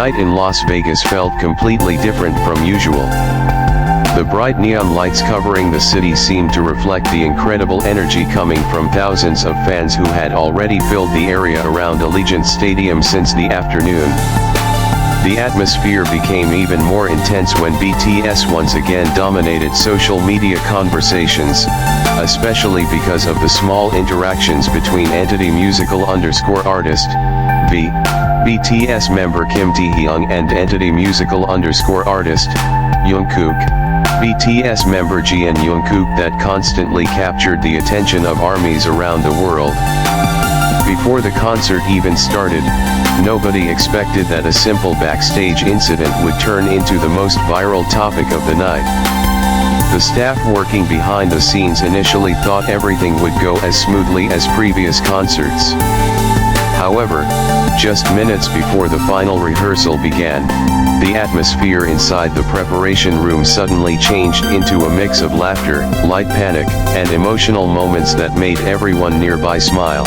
night in Las Vegas felt completely different from usual. The bright neon lights covering the city seemed to reflect the incredible energy coming from thousands of fans who had already filled the area around Allegiant Stadium since the afternoon. The atmosphere became even more intense when BTS once again dominated social media conversations, especially because of the small interactions between entity musical_artist, BTS member Kim Taehyung and entity musical_artist, Jungkook. BTS member G and Jungkook that constantly captured the attention of armies around the world. Before the concert even started, nobody expected that a simple backstage incident would turn into the most viral topic of the night. The staff working behind the scenes initially thought everything would go as smoothly as previous concerts. However, just minutes before the final rehearsal began, the atmosphere inside the preparation room suddenly changed into a mix of laughter, light panic, and emotional moments that made everyone nearby smile.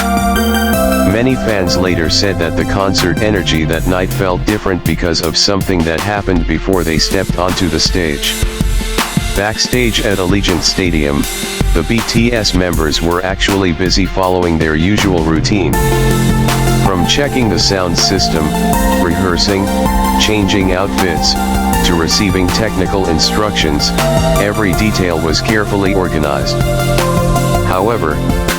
Many fans later said that the concert energy that night felt different because of something that happened before they stepped onto the stage. Backstage at Allegiant Stadium, the BTS members were actually busy following their usual routine. From checking the sound system, rehearsing, changing outfits, to receiving technical instructions, every detail was carefully organized. However,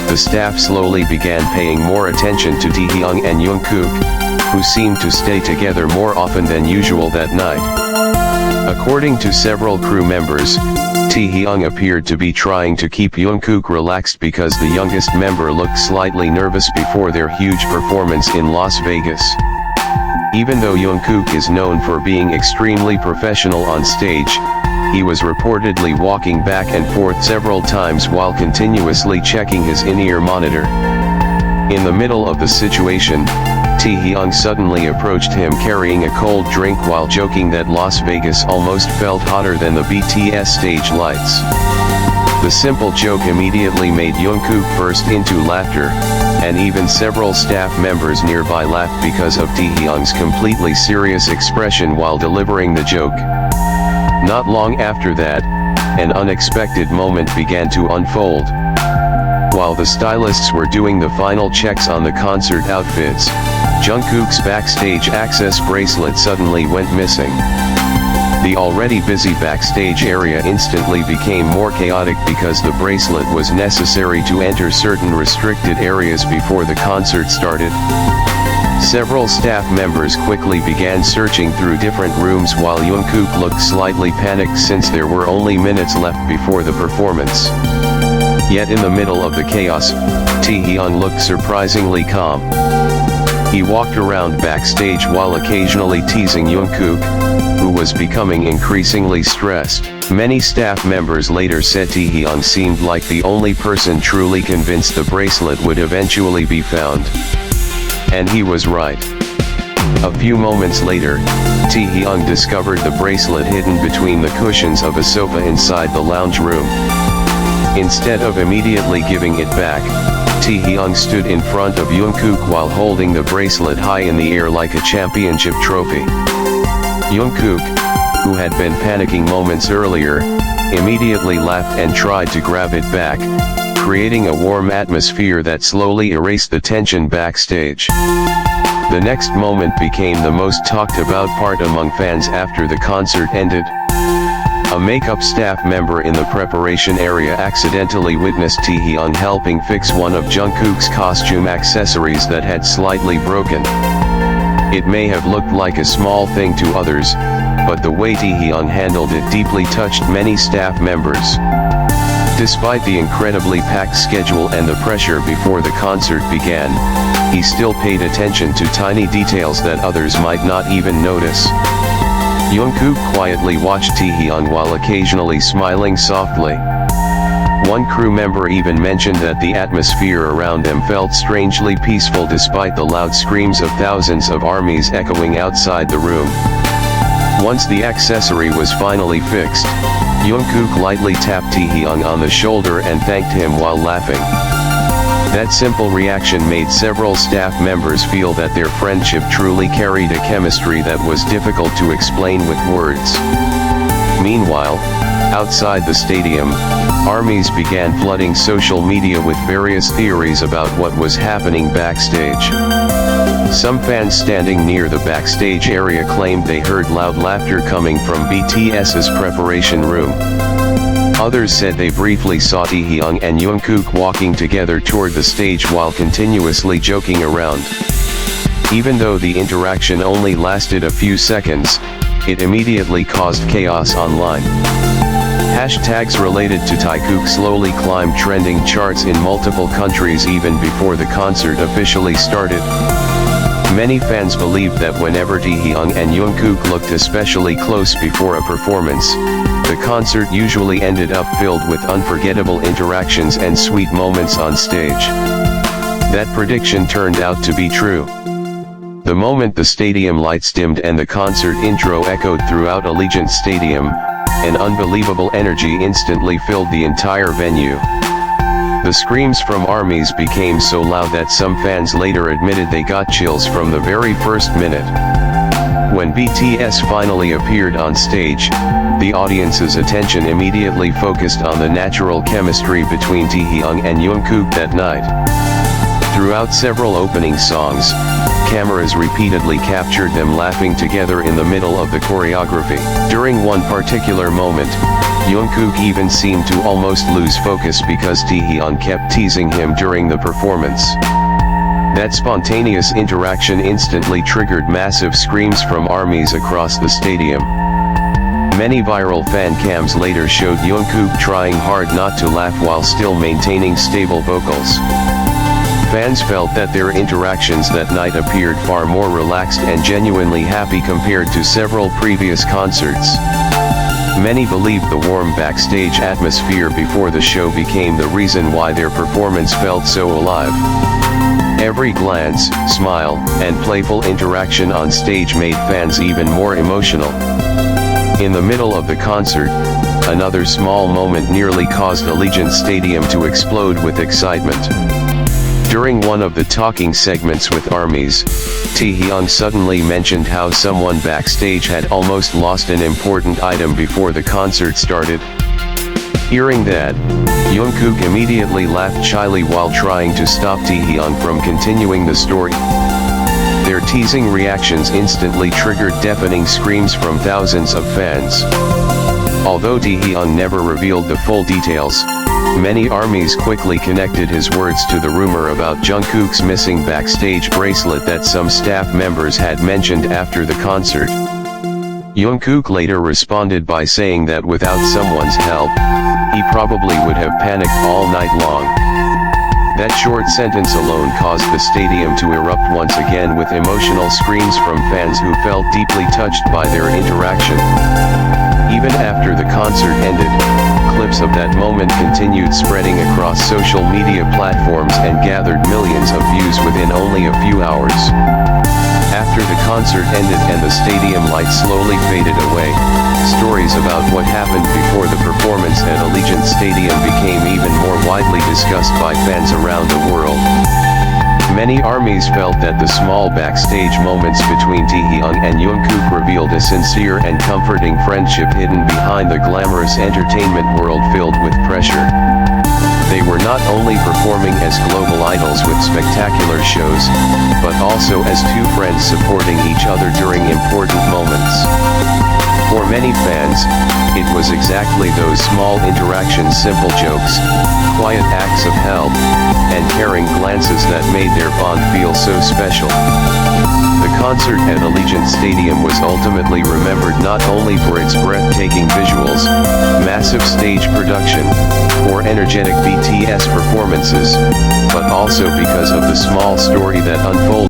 the staff slowly began paying more attention to Taehyung and Jungkook, who seemed to stay together more often than usual that night. According to several crew members, Taehyung appeared to be trying to keep Jungkook relaxed because the youngest member looked slightly nervous before their huge performance in Las Vegas. Even though Jungkook is known for being extremely professional on stage, he was reportedly walking back and forth several times while continuously checking his in-ear monitor. In the middle of the situation, Taehyung suddenly approached him carrying a cold drink while joking that Las Vegas almost felt hotter than the BTS stage lights. The simple joke immediately made Jungkook burst into laughter, and even several staff members nearby laughed because of Taehyung's completely serious expression while delivering the joke. Not long after that, an unexpected moment began to unfold. While the stylists were doing the final checks on the concert outfits, Jungkook's backstage access bracelet suddenly went missing. The already busy backstage area instantly became more chaotic because the bracelet was necessary to enter certain restricted areas before the concert started. Several staff members quickly began searching through different rooms while Jungkook looked slightly panicked since there were only minutes left before the performance. Yet in the middle of the chaos, Taehyung looked surprisingly calm. He walked around backstage while occasionally teasing Jungkook, who was becoming increasingly stressed. Many staff members later said Taehyung seemed like the only person truly convinced the bracelet would eventually be found. And he was right. A few moments later, Taehyung discovered the bracelet hidden between the cushions of a sofa inside the lounge room. Instead of immediately giving it back, Taehyung stood in front of Jungkook while holding the bracelet high in the air like a championship trophy. Jungkook, who had been panicking moments earlier, immediately laughed and tried to grab it back, creating a warm atmosphere that slowly erased the tension backstage. The next moment became the most talked about part among fans after the concert ended. A makeup staff member in the preparation area accidentally witnessed Taehyung helping fix one of Jungkook's costume accessories that had slightly broken. It may have looked like a small thing to others, but the way Taehyung handled it deeply touched many staff members. Despite the incredibly packed schedule and the pressure before the concert began, he still paid attention to tiny details that others might not even notice. Jungkook quietly watched Taehyung while occasionally smiling softly. One crew member even mentioned that the atmosphere around them felt strangely peaceful despite the loud screams of thousands of armies echoing outside the room. Once the accessory was finally fixed, Jungkook lightly tapped Taehyung on the shoulder and thanked him while laughing. That simple reaction made several staff members feel that their friendship truly carried a chemistry that was difficult to explain with words. Meanwhile, outside the stadium, armies began flooding social media with various theories about what was happening backstage. Some fans standing near the backstage area claimed they heard loud laughter coming from BTS's preparation room. Others said they briefly saw Taehyung and Jungkook walking together toward the stage while continuously joking around. Even though the interaction only lasted a few seconds, it immediately caused chaos online. Hashtags related to Taekook slowly climbed trending charts in multiple countries even before the concert officially started. Many fans believed that whenever Taehyung and Jungkook looked especially close before a performance, the concert usually ended up filled with unforgettable interactions and sweet moments on stage. That prediction turned out to be true. The moment the stadium lights dimmed and the concert intro echoed throughout Allegiant Stadium, an unbelievable energy instantly filled the entire venue. The screams from armies became so loud that some fans later admitted they got chills from the very first minute. When BTS finally appeared on stage, the audience's attention immediately focused on the natural chemistry between Taehyung and Jungkook that night. Throughout several opening songs, cameras repeatedly captured them laughing together in the middle of the choreography. During one particular moment, Jungkook even seemed to almost lose focus because Taehyung kept teasing him during the performance. That spontaneous interaction instantly triggered massive screams from armies across the stadium. Many viral fan cams later showed Jungkook trying hard not to laugh while still maintaining stable vocals. Fans felt that their interactions that night appeared far more relaxed and genuinely happy compared to several previous concerts. Many believed the warm backstage atmosphere before the show became the reason why their performance felt so alive. Every glance, smile, and playful interaction on stage made fans even more emotional. In the middle of the concert, another small moment nearly caused Allegiant Stadium to explode with excitement. During one of the talking segments with armies, Taehyung suddenly mentioned how someone backstage had almost lost an important item before the concert started. Hearing that, Jungkook immediately laughed shyly while trying to stop Taehyung from continuing the story. Their teasing reactions instantly triggered deafening screams from thousands of fans. Although Taehyung never revealed the full details, many armies quickly connected his words to the rumor about Jungkook's missing backstage bracelet that some staff members had mentioned after the concert. Jungkook later responded by saying that without someone's help, he probably would have panicked all night long. That short sentence alone caused the stadium to erupt once again with emotional screams from fans who felt deeply touched by their interaction. Even after the concert ended, clips of that moment continued spreading across social media platforms and gathered millions of views within only a few hours. After the concert ended and the stadium lights slowly faded away, stories about what happened before the performance at Allegiant Stadium became even more widely discussed by fans around the world. Many armies felt that the small backstage moments between Taehyung and Jungkook revealed a sincere and comforting friendship hidden behind the glamorous entertainment world filled with pressure. They were not only performing as global idols with spectacular shows, but also as two friends supporting each other during important moments. For many fans, it was exactly those small interactions, simple jokes, quiet acts of help, and caring glances that made their bond feel so special. The concert at Allegiant Stadium was ultimately remembered not only for its breathtaking visuals, massive stage production, or energetic BTS performances, but also because of the small story that unfolded